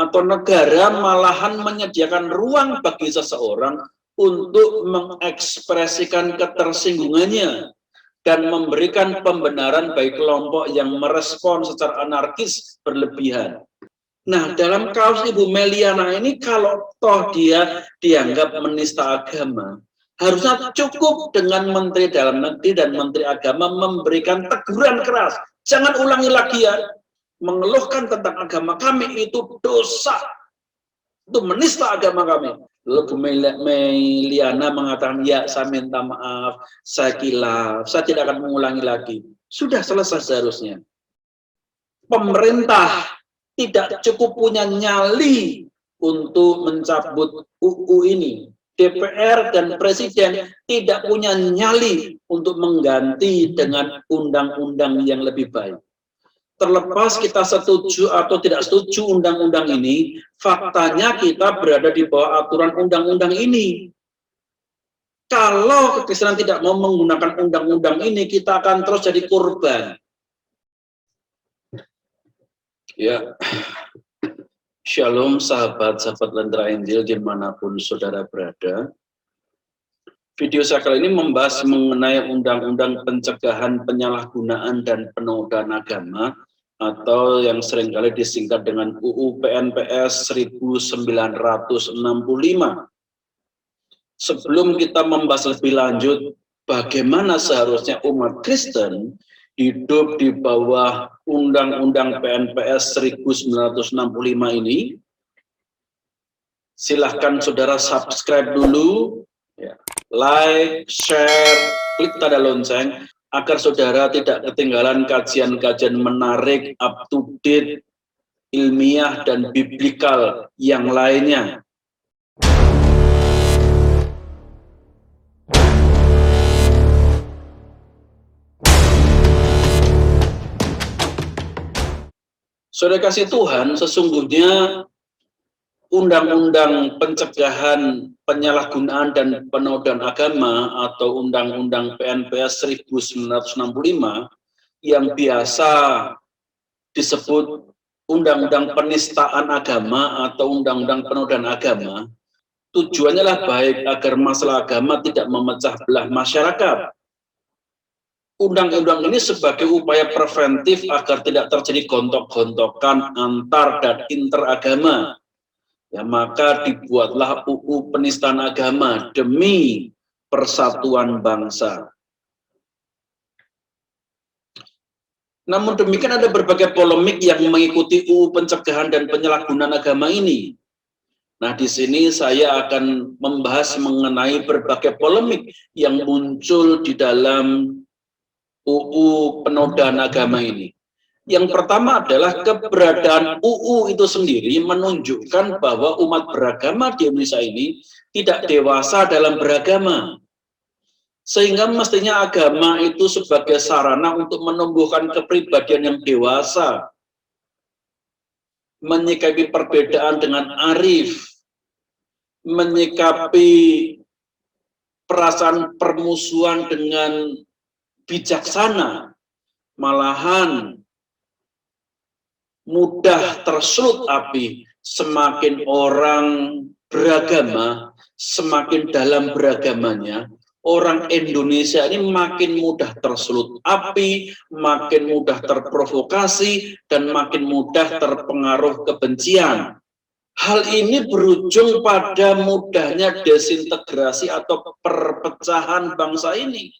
atau negara malahan menyediakan ruang bagi seseorang untuk mengekspresikan ketersinggungannya dan memberikan pembenaran bagi kelompok yang merespon secara anarkis berlebihan. Nah, dalam kasus Ibu Meliana ini, kalau toh dia dianggap menista agama, harusnya cukup dengan Menteri Dalam Negeri dan Menteri Agama memberikan teguran keras. Jangan ulangi lagi ya, mengeluhkan tentang agama kami itu dosa, itu menista agama kami. Lalu Bu Meliana mengatakan, ya saya minta maaf, saya kilaf, saya tidak akan mengulangi lagi. Sudah selesai seharusnya. Pemerintah tidak cukup punya nyali untuk mencabut UU ini. DPR dan Presiden tidak punya nyali untuk mengganti dengan undang-undang yang lebih baik. Terlepas kita setuju atau tidak setuju undang-undang ini, faktanya kita berada di bawah aturan undang-undang ini. Kalau kekristenan tidak mau menggunakan undang-undang ini, kita akan terus jadi korban. Ya, Shalom sahabat-sahabat Lentera Injil dimanapun saudara berada. Video saya kali ini membahas mengenai undang-undang pencegahan penyalahgunaan dan penodaan agama, atau yang seringkali disingkat dengan UU PNPS 1965. Sebelum kita membahas lebih lanjut bagaimana seharusnya umat Kristen hidup di bawah Undang-Undang PNPS 1965 ini, silahkan saudara subscribe dulu, ya, like, share, klik tanda lonceng, agar saudara tidak ketinggalan kajian-kajian menarik, up to date, ilmiah, dan biblikal yang lainnya. Saudara kasih Tuhan, sesungguhnya Undang-Undang Pencegahan Penyalahgunaan dan Penodaan Agama atau Undang-Undang PNPS 1965 yang biasa disebut Undang-Undang Penistaan Agama atau Undang-Undang Penodaan Agama, tujuannya lah baik agar masalah agama tidak memecah belah masyarakat. Undang-undang ini sebagai upaya preventif agar tidak terjadi gontok-gontokan antar dan interagama. Ya, maka dibuatlah UU Penistaan Agama demi persatuan bangsa. Namun demikian ada berbagai polemik yang mengikuti UU Pencegahan dan Penyalahgunaan Agama ini. Nah, di sini saya akan membahas mengenai berbagai polemik yang muncul di dalam UU Penodaan Agama ini. Yang pertama adalah keberadaan UU itu sendiri menunjukkan bahwa umat beragama di Indonesia ini tidak dewasa dalam beragama. Sehingga mestinya agama itu sebagai sarana untuk menumbuhkan kepribadian yang dewasa, menyikapi perbedaan dengan arif, menyikapi perasaan permusuhan dengan bijaksana, malahan mudah tersulut api. Semakin orang beragama, semakin dalam beragamanya, orang Indonesia ini makin mudah tersulut api, makin mudah terprovokasi, dan makin mudah terpengaruh kebencian. Hal ini berujung pada mudahnya desintegrasi atau perpecahan bangsa ini.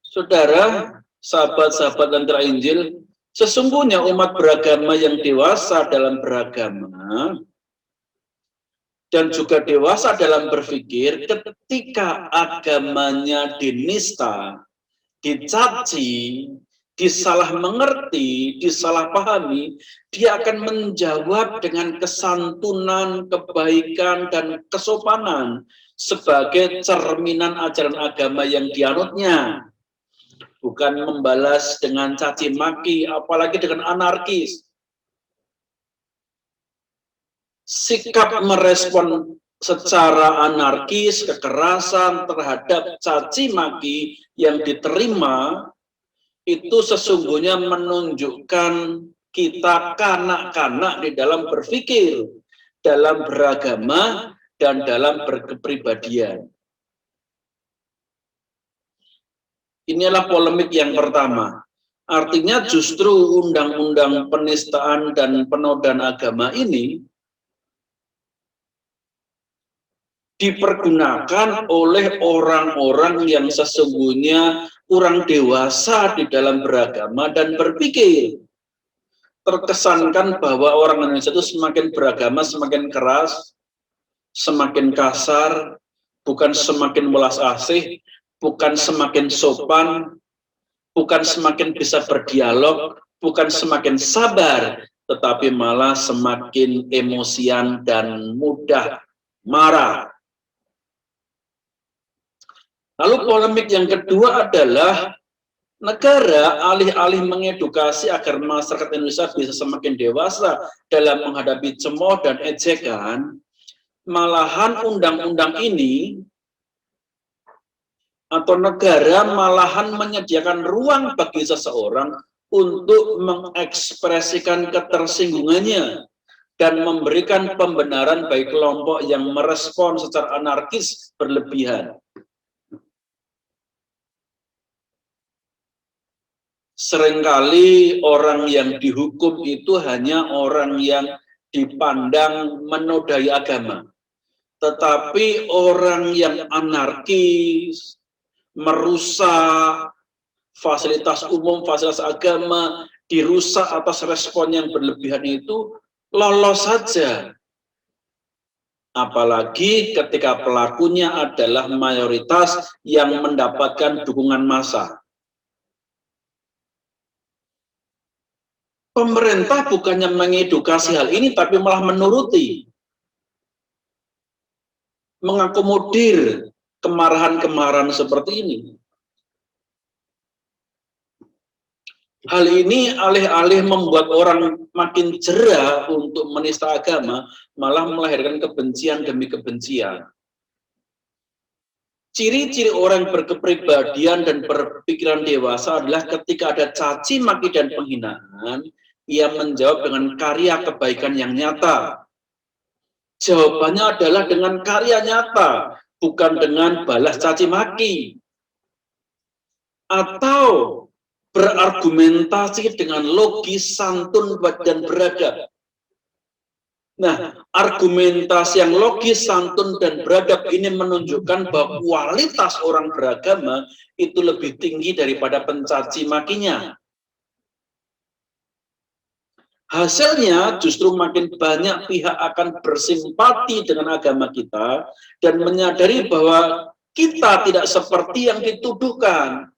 Saudara, sahabat-sahabat Lentera Injil, sesungguhnya umat beragama yang dewasa dalam beragama dan juga dewasa dalam berpikir, ketika agamanya dinista, dicaci, disalah mengerti, disalahpahami, dia akan menjawab dengan kesantunan, kebaikan, dan kesopanan sebagai cerminan ajaran agama yang dianutnya. Bukan membalas dengan caci maki, apalagi dengan anarkis. Sikap merespon secara anarkis, kekerasan terhadap caci maki yang diterima, itu sesungguhnya menunjukkan kita kanak-kanak di dalam berpikir, dalam beragama, dan dalam berkepribadian. Inilah polemik yang pertama. Artinya justru undang-undang penistaan dan penodaan agama ini dipergunakan oleh orang-orang yang sesungguhnya kurang dewasa di dalam beragama dan berpikir. Terkesankan bahwa orang Indonesia itu semakin beragama, semakin keras, semakin kasar, bukan semakin welas asih, bukan semakin sopan, bukan semakin bisa berdialog, bukan semakin sabar, tetapi malah semakin emosian dan mudah marah. Lalu polemik yang kedua adalah negara alih-alih mengedukasi agar masyarakat Indonesia bisa semakin dewasa dalam menghadapi cemooh dan ejekan, malahan undang-undang ini atau negara malahan menyediakan ruang bagi seseorang untuk mengekspresikan ketersinggungannya dan memberikan pembenaran bagi kelompok yang merespon secara anarkis berlebihan. Seringkali orang yang dihukum itu hanya orang yang dipandang menodai agama. Tetapi orang yang anarkis, merusak fasilitas umum, fasilitas agama, dirusak atas respon yang berlebihan itu lolos saja. Apalagi ketika pelakunya adalah mayoritas yang mendapatkan dukungan massa. Pemerintah bukannya mengedukasi hal ini, tapi malah menuruti, mengakomodir kemarahan-kemarahan seperti ini. Hal ini alih-alih membuat orang makin jera untuk menista agama, malah melahirkan kebencian demi kebencian. Ciri-ciri orang berkepribadian dan berpikiran dewasa adalah ketika ada caci maki dan penghinaan, ia menjawab dengan karya kebaikan yang nyata. Jawabannya adalah dengan karya nyata, bukan dengan balas caci maki. Atau berargumentasi dengan logis, santun, dan beradab. Nah, argumentasi yang logis, santun, dan beradab ini menunjukkan bahwa kualitas orang beragama itu lebih tinggi daripada pencaci makinya. Hasilnya justru makin banyak pihak akan bersimpati dengan agama kita dan menyadari bahwa kita tidak seperti yang dituduhkan.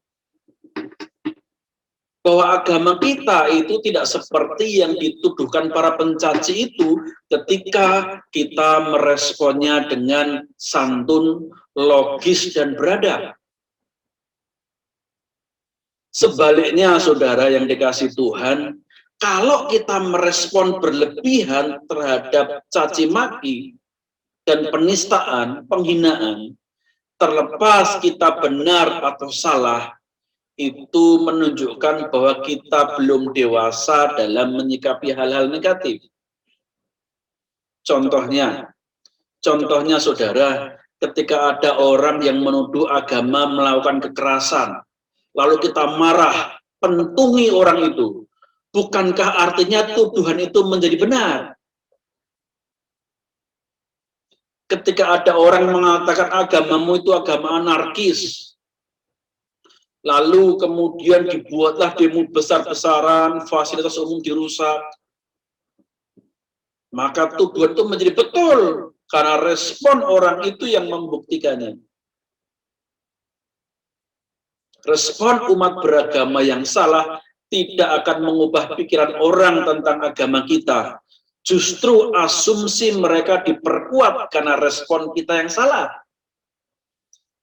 Bahwa agama kita itu tidak seperti yang dituduhkan para pencaci itu ketika kita meresponnya dengan santun, logis, dan beradab. Sebaliknya, saudara yang dikasih Tuhan, kalau kita merespon berlebihan terhadap caci maki dan penistaan, penghinaan, terlepas kita benar atau salah, itu menunjukkan bahwa kita belum dewasa dalam menyikapi hal-hal negatif. Contohnya saudara, ketika ada orang yang menuduh agama melakukan kekerasan, lalu kita marah, pentungi orang itu, bukankah artinya tuduhan itu menjadi benar? Ketika ada orang mengatakan agamamu itu agama anarkis, lalu kemudian dibuatlah demo besar-besaran, fasilitas umum dirusak, maka tuduhan itu menjadi betul, karena respon orang itu yang membuktikannya. Respon umat beragama yang salah tidak akan mengubah pikiran orang tentang agama kita. Justru asumsi mereka diperkuat karena respon kita yang salah.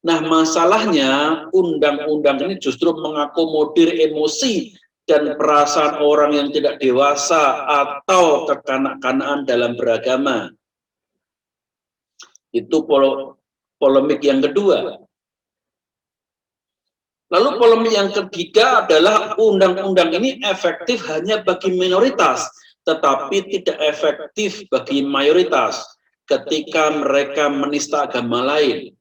Nah, masalahnya undang-undang ini justru mengakomodir emosi dan perasaan orang yang tidak dewasa atau kekanak-kanakan dalam beragama. Itu polemik yang kedua. Lalu polemik yang ketiga adalah undang-undang ini efektif hanya bagi minoritas, tetapi tidak efektif bagi mayoritas ketika mereka menista agama lain.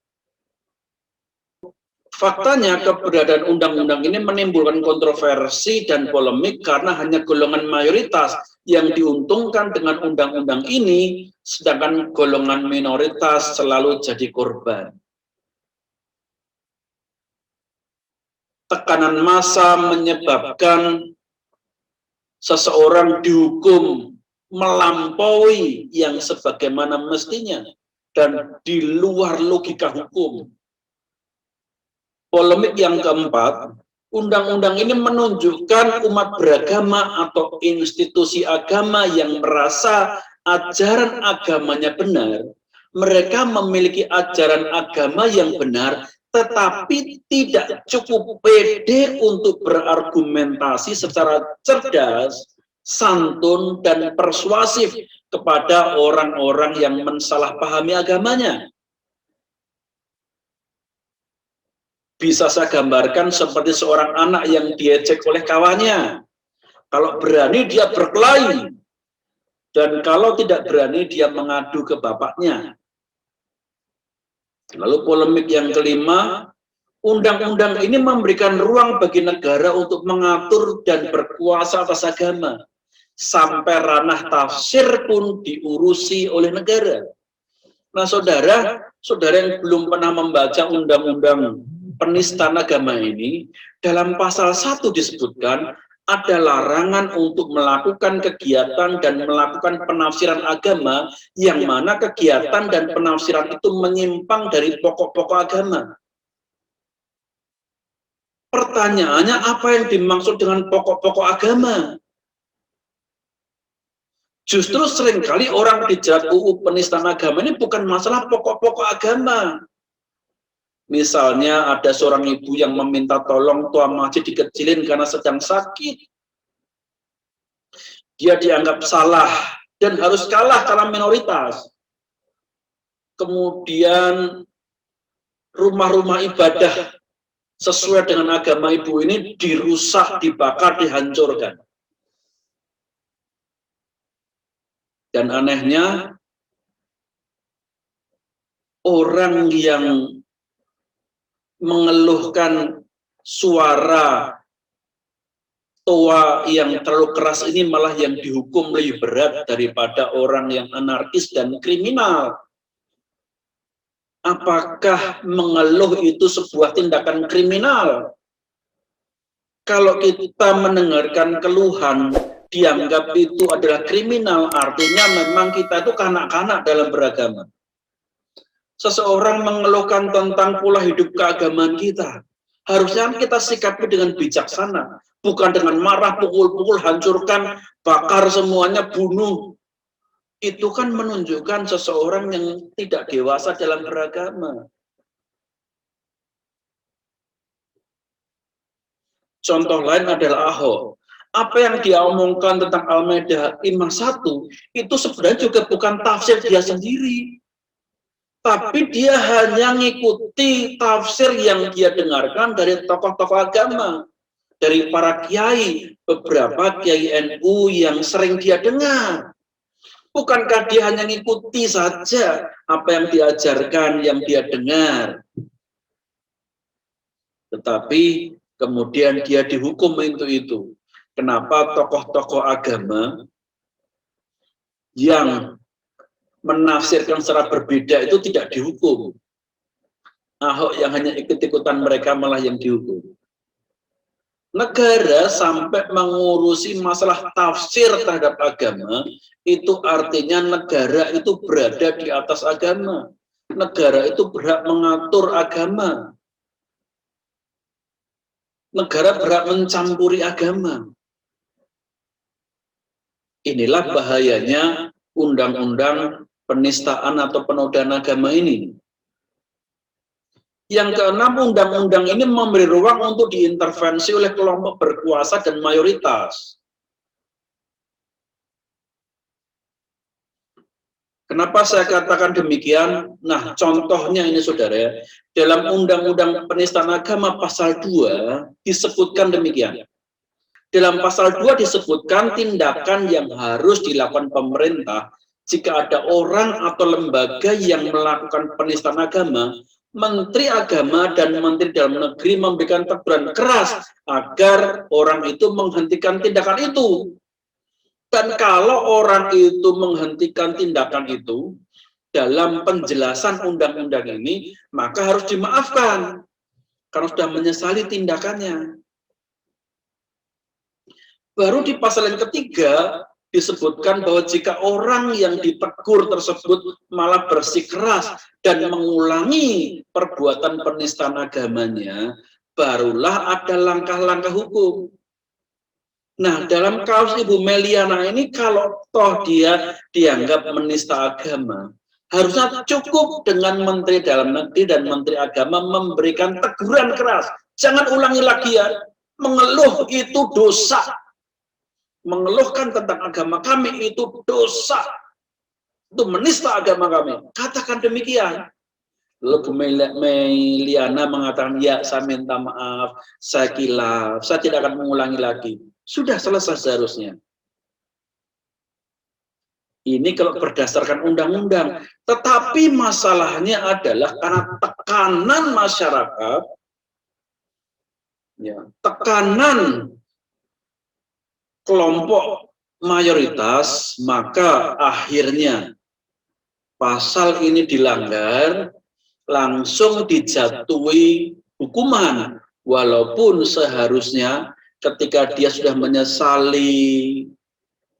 Faktanya keberadaan undang-undang ini menimbulkan kontroversi dan polemik karena hanya golongan mayoritas yang diuntungkan dengan undang-undang ini, sedangkan golongan minoritas selalu jadi korban. Tekanan massa menyebabkan seseorang dihukum melampaui yang sebagaimana mestinya dan di luar logika hukum. Polemik yang keempat, undang-undang ini menunjukkan umat beragama atau institusi agama yang merasa ajaran agamanya benar, mereka memiliki ajaran agama yang benar, tetapi tidak cukup pede untuk berargumentasi secara cerdas, santun, dan persuasif kepada orang-orang yang mensalahpahami agamanya. Bisa saya gambarkan seperti seorang anak yang diejek oleh kawannya. Kalau berani dia berkelahi, dan kalau tidak berani dia mengadu ke bapaknya. Lalu polemik yang kelima, undang-undang ini memberikan ruang bagi negara untuk mengatur dan berkuasa atas agama. Sampai ranah tafsir pun diurusi oleh negara. Nah, saudara yang belum pernah membaca undang-undang penistaan agama ini, dalam pasal 1 disebutkan ada larangan untuk melakukan kegiatan dan melakukan penafsiran agama yang mana kegiatan dan penafsiran itu menyimpang dari pokok-pokok agama. Pertanyaannya, apa yang dimaksud dengan pokok-pokok agama? Justru seringkali orang dijerat UU penistaan agama ini bukan masalah pokok-pokok agama. Misalnya ada seorang ibu yang meminta tolong tua masjid dikecilin karena sedang sakit. Dia dianggap salah dan harus kalah karena minoritas. Kemudian rumah-rumah ibadah sesuai dengan agama ibu ini dirusak, dibakar, dihancurkan. Dan anehnya, orang yang mengeluhkan suara toa yang terlalu keras ini malah yang dihukum lebih berat daripada orang yang anarkis dan kriminal. Apakah mengeluh itu sebuah tindakan kriminal? Kalau kita mendengarkan keluhan, dianggap itu adalah kriminal, artinya memang kita itu kanak-kanak dalam beragama. Seseorang mengeluhkan tentang pola hidup keagamaan kita, harusnya kita sikapi dengan bijaksana, bukan dengan marah, pukul-pukul, hancurkan, bakar semuanya, bunuh. Itu kan menunjukkan seseorang yang tidak dewasa dalam beragama. Contoh lain adalah Ahok. Apa yang dia omongkan tentang Al-Maidah 51 itu sebenarnya juga bukan tafsir dia sendiri. Tapi dia hanya mengikuti tafsir yang dia dengarkan dari tokoh-tokoh agama, dari para kiai, beberapa kiai NU yang sering dia dengar. Bukankah dia hanya mengikuti saja apa yang diajarkan, yang dia dengar? Tetapi kemudian dia dihukum untuk itu. Kenapa tokoh-tokoh agama yang menafsirkan secara berbeda itu tidak dihukum? Ahok yang hanya ikut-ikutan mereka malah yang dihukum. Negara sampai mengurusi masalah tafsir terhadap agama, itu artinya negara itu berada di atas agama. Negara itu berhak mengatur agama. Negara berhak mencampuri agama. Inilah bahayanya undang-undang penistaan atau penodaan agama ini. Yang keenam, undang-undang ini memberi ruang untuk diintervensi oleh kelompok berkuasa dan mayoritas. Kenapa saya katakan demikian? Nah, contohnya ini saudara ya, dalam Undang-Undang Penistaan Agama pasal 2 disebutkan demikian. Dalam pasal 2 disebutkan tindakan yang harus dilakukan pemerintah jika ada orang atau lembaga yang melakukan penistaan agama. Menteri Agama dan Menteri Dalam Negeri memberikan teguran keras agar orang itu menghentikan tindakan itu. Dan kalau orang itu menghentikan tindakan itu, dalam penjelasan undang-undang ini, maka harus dimaafkan, karena sudah menyesali tindakannya. Baru di pasal yang ketiga, disebutkan bahwa jika orang yang ditegur tersebut malah bersikeras dan mengulangi perbuatan penistaan agamanya, barulah ada langkah-langkah hukum. Nah, dalam kasus Ibu Meliana ini, kalau toh dia dianggap menista agama, harusnya cukup dengan Menteri Dalam Negeri dan Menteri Agama memberikan teguran keras. Jangan ulangi lagi ya, mengeluh itu dosa. Mengeluhkan tentang agama kami itu dosa. Itu menista agama kami. Katakan demikian. Lalu Bu Meliana mengatakan, ya saya minta maaf, saya kilaf, saya tidak akan mengulangi lagi. Sudah selesai seharusnya. Ini kalau berdasarkan undang-undang. Tetapi masalahnya adalah karena tekanan masyarakat, ya, tekanan kelompok mayoritas, maka akhirnya pasal ini dilanggar, langsung dijatuhi hukuman, walaupun seharusnya ketika dia sudah menyesali,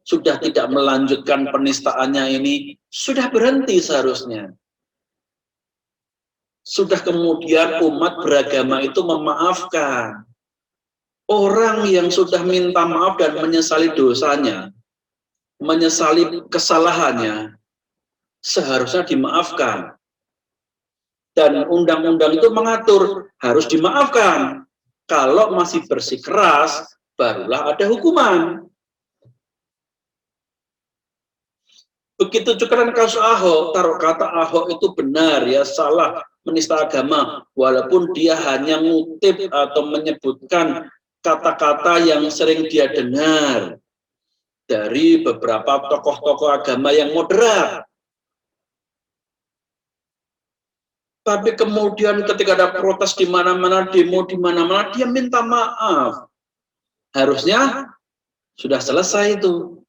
sudah tidak melanjutkan penistaannya ini, sudah berhenti seharusnya. Sudah kemudian umat beragama itu memaafkan. Orang yang sudah minta maaf dan menyesali dosanya, menyesali kesalahannya, seharusnya dimaafkan. Dan undang-undang itu mengatur harus dimaafkan. Kalau masih bersikeras, barulah ada hukuman. Begitu juga dengan kasus Ahok, taruh kata Ahok itu benar ya, salah menista agama, walaupun dia hanya ngutip atau menyebutkan kata-kata yang sering dia dengar dari beberapa tokoh-tokoh agama yang moderat. Tapi kemudian ketika ada protes di mana-mana, demo di mana-mana, dia minta maaf. Harusnya sudah selesai itu.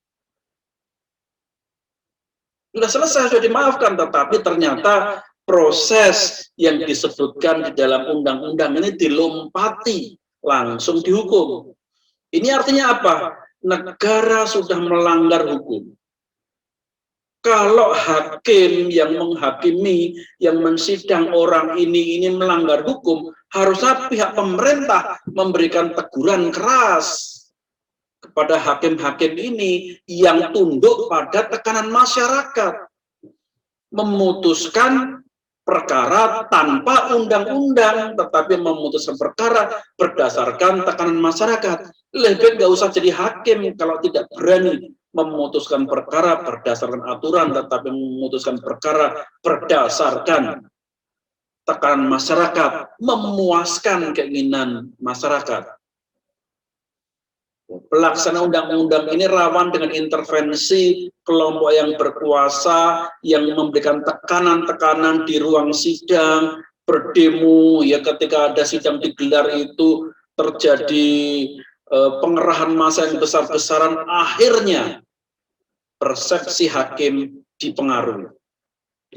Sudah selesai, sudah dimaafkan, tetapi ternyata proses yang disebutkan di dalam undang-undang ini dilompati, langsung dihukum. Ini artinya apa? Negara sudah melanggar hukum. Kalau hakim yang menghakimi, yang mensidang orang ini melanggar hukum, harusnya pihak pemerintah memberikan teguran keras kepada hakim-hakim ini yang tunduk pada tekanan masyarakat. Memutuskan perkara tanpa undang-undang, tetapi memutuskan perkara berdasarkan tekanan masyarakat. Lebih nggak usah jadi hakim kalau tidak berani memutuskan perkara berdasarkan aturan, tetapi memutuskan perkara berdasarkan tekanan masyarakat, memuaskan keinginan masyarakat. Pelaksana undang-undang ini rawan dengan intervensi kelompok yang berkuasa yang memberikan tekanan-tekanan di ruang sidang, berdemo, ya ketika ada sidang digelar itu terjadi pengerahan massa yang besar-besaran, akhirnya persepsi hakim dipengaruhi.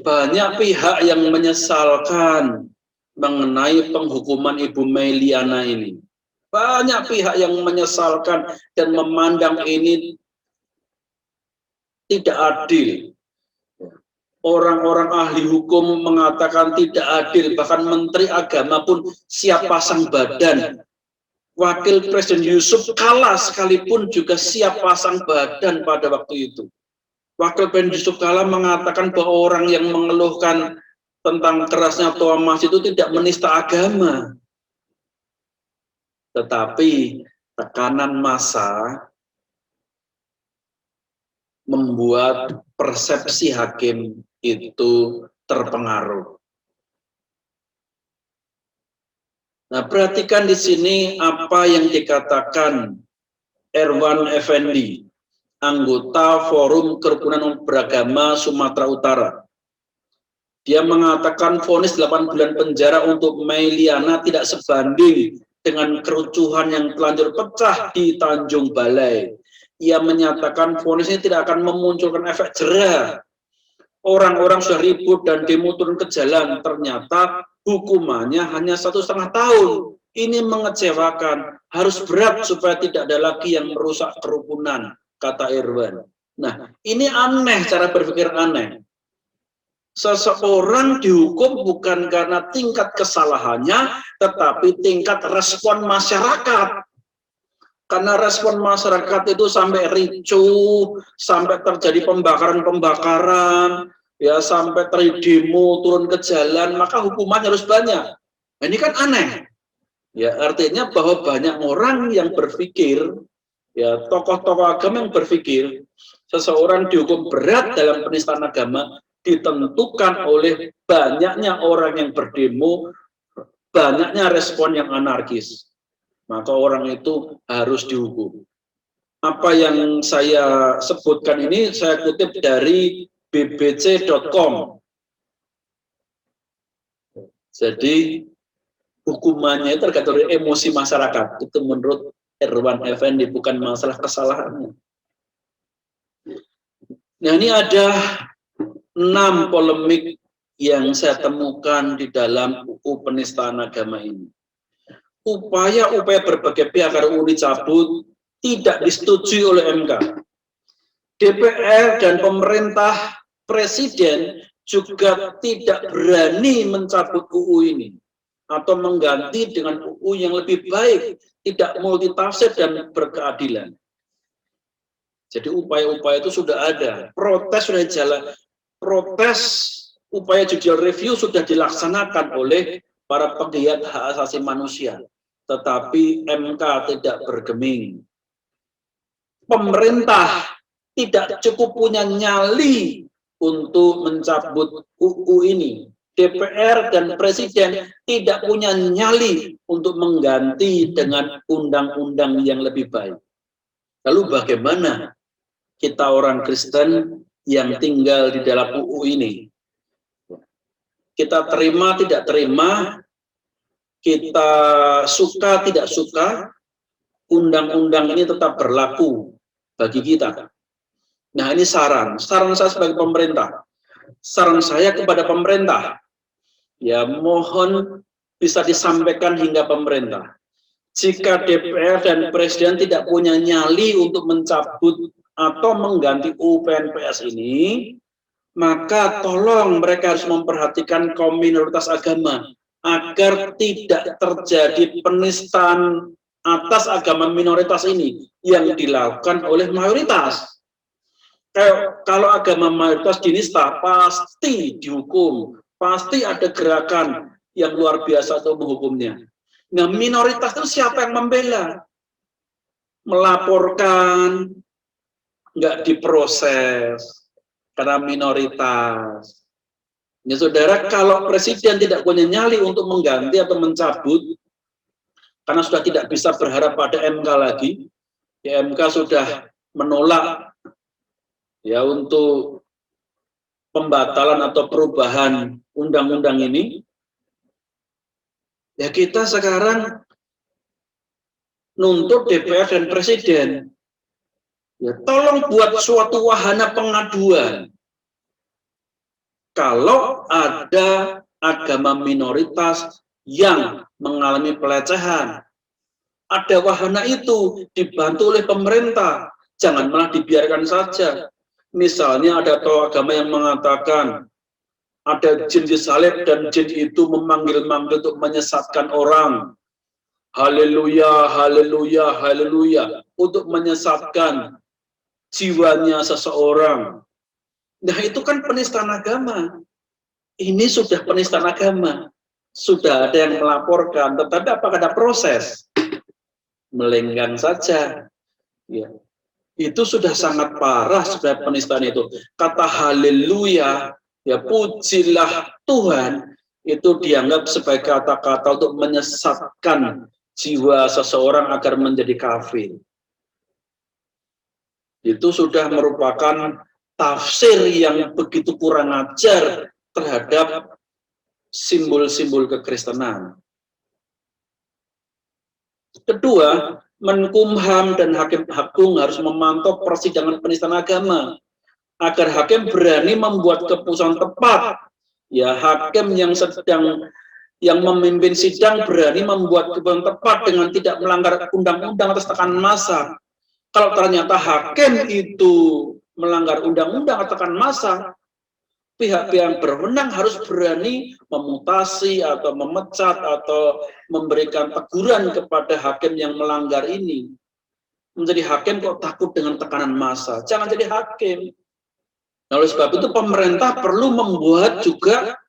Banyak pihak yang menyesalkan mengenai penghukuman Ibu Meliana ini. Banyak pihak yang menyesalkan dan memandang ini tidak adil. Orang-orang ahli hukum mengatakan tidak adil, bahkan Menteri Agama pun siap pasang badan. Wakil Presiden Yusuf Kala sekalipun juga siap pasang badan pada waktu itu. Wakil Presiden Yusuf Kala mengatakan bahwa orang yang mengeluhkan tentang kerasnya Thomas itu tidak menista agama. Tetapi tekanan massa membuat persepsi hakim itu terpengaruh. Nah, perhatikan di sini apa yang dikatakan Erwan Effendi, anggota Forum Kerukunan Beragama Sumatera Utara. Dia mengatakan vonis 8 bulan penjara untuk Mei Liana tidak sebanding dengan kerucuhan yang telanjur pecah di Tanjung Balai. Ia menyatakan vonis ini tidak akan memunculkan efek jera. Orang-orang sudah ribut dan demo turun ke jalan, ternyata hukumannya hanya 1,5 tahun. Ini mengecewakan, harus berat supaya tidak ada lagi yang merusak kerukunan, kata Irwan. Nah, ini aneh, cara berpikir aneh. Seseorang dihukum bukan karena tingkat kesalahannya, tetapi tingkat respon masyarakat. Karena respon masyarakat itu sampai ricuh, sampai terjadi pembakaran-pembakaran, ya sampai terjadi demo turun ke jalan, maka hukumannya harus banyak. Nah, ini kan aneh. Ya, artinya bahwa banyak orang yang berpikir, ya tokoh-tokoh agama yang berpikir, seseorang dihukum berat dalam penistaan agama ditentukan oleh banyaknya orang yang berdemo, banyaknya respon yang anarkis. Maka orang itu harus dihukum. Apa yang saya sebutkan ini saya kutip dari bbc.com. Jadi hukumannya itu tergantung dari emosi masyarakat. Itu menurut Erwan Effendi, bukan masalah kesalahannya. Nah, ini ada 6 polemik yang saya temukan di dalam UU penistaan agama ini. Upaya-upaya berbagai pihak agar UU dicabut tidak disetujui oleh MK. DPR dan pemerintah presiden juga tidak berani mencabut UU ini atau mengganti dengan UU yang lebih baik, tidak multitafsir dan berkeadilan. Jadi upaya-upaya itu sudah ada, protes sudah jalan, protes upaya judicial review sudah dilaksanakan oleh para pegiat hak asasi manusia, tetapi MK tidak bergeming. Pemerintah tidak cukup punya nyali untuk mencabut UU ini. DPR dan Presiden tidak punya nyali untuk mengganti dengan undang-undang yang lebih baik. Lalu bagaimana kita orang Kristen yang tinggal di dalam UU ini? Kita terima, tidak terima, kita suka, tidak suka, undang-undang ini tetap berlaku bagi kita. Nah, ini saran saya sebagai pemerintah. Saran saya kepada pemerintah, ya mohon bisa disampaikan hingga pemerintah. Jika DPR dan Presiden tidak punya nyali untuk mencabut atau mengganti UU PNPS ini, maka tolong mereka harus memperhatikan kaum minoritas agama agar tidak terjadi penistaan atas agama minoritas ini yang dilakukan oleh mayoritas. Kalau agama mayoritas dinista pasti dihukum, pasti ada gerakan yang luar biasa untuk menghukumnya. Nah, minoritas itu siapa yang membela? Melaporkan, nggak diproses karena minoritas. Ya saudara, kalau presiden tidak punya nyali untuk mengganti atau mencabut, karena sudah tidak bisa berharap pada MK lagi, ya MK sudah menolak ya untuk pembatalan atau perubahan undang-undang ini, ya kita sekarang nuntut DPR dan Presiden, ya tolong buat suatu wahana pengaduan. Kalau ada agama minoritas yang mengalami pelecehan, ada wahana itu dibantu oleh pemerintah, jangan malah dibiarkan saja. Misalnya ada tokoh agama yang mengatakan ada jin disalib dan jin itu memanggil-manggil untuk menyesatkan orang. Haleluya, haleluya, haleluya, untuk menyesatkan jiwanya seseorang. Nah, itu kan penistaan agama. Ini sudah penistaan agama. Sudah ada yang melaporkan, tetapi apakah ada proses? Melenggang saja. Ya. Itu sudah sangat parah sebenarnya penistaan itu. Kata haleluya, ya pujilah Tuhan, itu dianggap sebagai kata-kata untuk menyesatkan jiwa seseorang agar menjadi kafir. Itu sudah merupakan tafsir yang begitu kurang ajar terhadap simbol-simbol kekristenan. Kedua, Menkumham dan Hakim Agung harus memantau persidangan penistaan agama agar hakim berani membuat keputusan tepat. Ya, hakim yang memimpin sidang berani membuat keputusan tepat dengan tidak melanggar undang-undang atas tekanan massa. Kalau ternyata hakim itu melanggar undang-undang atau tekanan massa, pihak-pihak yang berwenang harus berani memutasi atau memecat atau memberikan teguran kepada hakim yang melanggar ini. Menjadi hakim kok takut dengan tekanan massa? Jangan jadi hakim. Oleh sebab itu pemerintah perlu membuat juga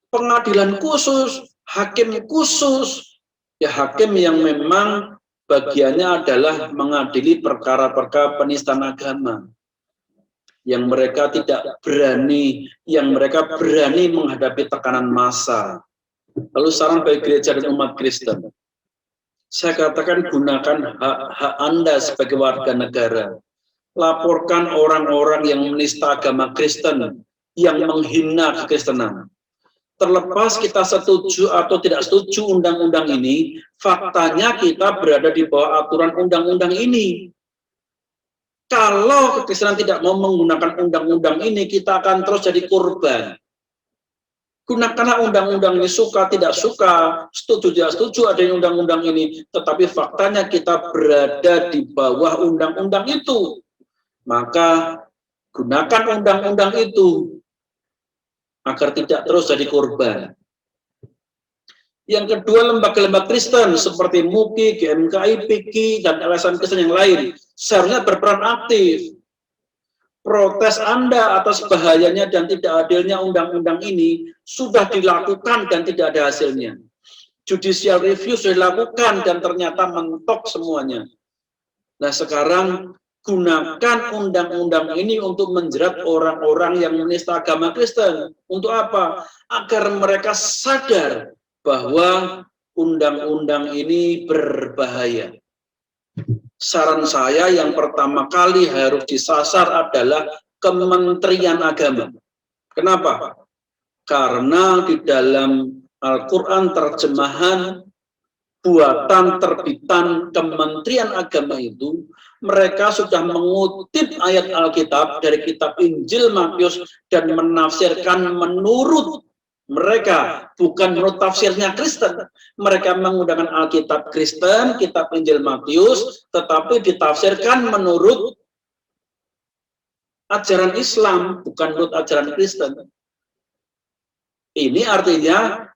pengadilan khusus, hakim khusus, ya hakim yang memang bagiannya adalah mengadili perkara-perkara penistaan agama. Yang mereka tidak berani, yang mereka berani menghadapi tekanan massa. Lalu saran bagi gereja dan umat Kristen, saya katakan gunakan hak Anda sebagai warga negara. Laporkan orang-orang yang menista agama Kristen, yang menghina kekristenan. Terlepas kita setuju atau tidak setuju undang-undang ini, faktanya kita berada di bawah aturan undang-undang ini. Kalau kekristenan tidak mau menggunakan undang-undang ini, kita akan terus jadi korban. Gunakanlah undang-undang ini, suka tidak suka, setuju tidak setuju adanya undang-undang ini, tetapi faktanya kita berada di bawah undang-undang itu. Maka gunakan undang-undang itu agar tidak terus jadi korban. Yang kedua, lembaga-lembaga Kristen seperti MUKI, GMKI, PIKI, dan LSM Kristen yang lain seharusnya berperan aktif. Protes Anda atas bahayanya dan tidak adilnya undang-undang ini sudah dilakukan dan tidak ada hasilnya. Judicial review sudah dilakukan dan ternyata mentok semuanya. Nah sekarang gunakan undang-undang ini untuk menjerat orang-orang yang menista agama Kristen. Untuk apa? Agar mereka sadar bahwa undang-undang ini berbahaya. Saran saya yang pertama kali harus disasar adalah Kementerian Agama. Kenapa? Karena di dalam Al-Quran terjemahan buatan terbitan Kementerian Agama itu, mereka sudah mengutip ayat Alkitab dari kitab Injil Matius dan menafsirkan menurut mereka, bukan menurut tafsirnya Kristen. Mereka menggunakan Alkitab Kristen, kitab Injil Matius, tetapi ditafsirkan menurut ajaran Islam, bukan menurut ajaran Kristen. Ini artinya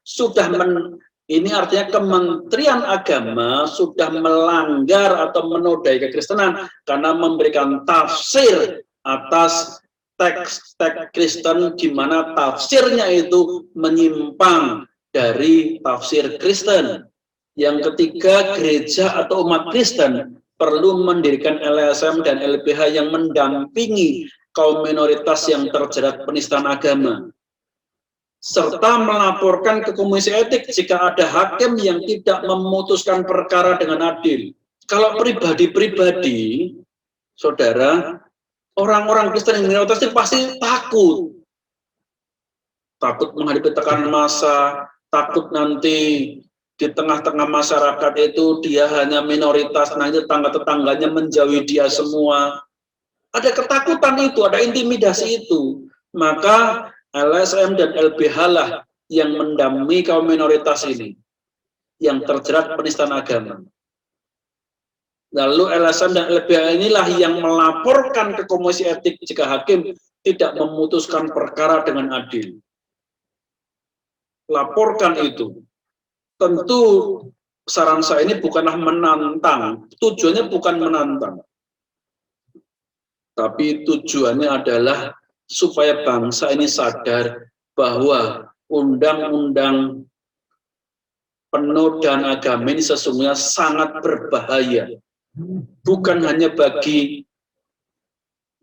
ini artinya Kementerian Agama sudah melanggar atau menodai kekristenan karena memberikan tafsir atas teks-teks Kristen di mana tafsirnya itu menyimpang dari tafsir Kristen. Yang ketiga, gereja atau umat Kristen perlu mendirikan LSM dan LBH yang mendampingi kaum minoritas yang terjerat penistaan agama, serta melaporkan ke komisi etik jika ada hakim yang tidak memutuskan perkara dengan adil. Kalau pribadi-pribadi, saudara, orang-orang Kristen yang minoritas itu pasti takut menghadapi tekanan massa, takut nanti di tengah-tengah masyarakat itu dia hanya minoritas, nanti tetangga-tetangganya menjauhi dia semua. Ada ketakutan itu, ada intimidasi itu. Maka LSM dan LBH lah yang mendampingi kaum minoritas ini, yang terjerat penistaan agama. Lalu LSM dan LBH inilah yang melaporkan ke komisi etik jika hakim tidak memutuskan perkara dengan adil. Laporkan itu. Tentu saran saya ini bukanlah menantang, tujuannya bukan menantang. Tapi tujuannya adalah supaya bangsa ini sadar bahwa undang-undang penodaan agama ini sesungguhnya sangat berbahaya bukan hanya bagi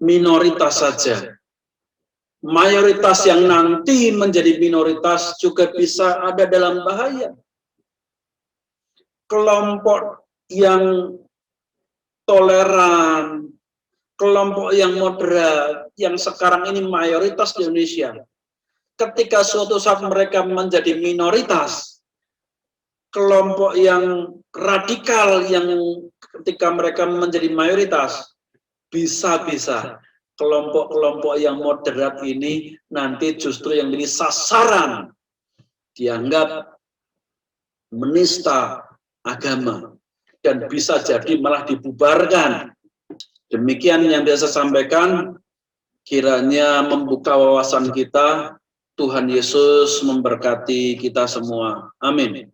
minoritas saja. Mayoritas yang nanti menjadi minoritas juga bisa ada dalam bahaya. Kelompok yang toleran, kelompok yang moderat, yang sekarang ini mayoritas di Indonesia, ketika suatu saat mereka menjadi minoritas, kelompok yang radikal yang ketika mereka menjadi mayoritas, bisa-bisa kelompok-kelompok yang moderat ini nanti justru yang menjadi sasaran, dianggap menista agama, dan bisa jadi malah dibubarkan. Demikian yang biasa sampaikan, kiranya membuka wawasan kita. Tuhan Yesus memberkati kita semua. Amin.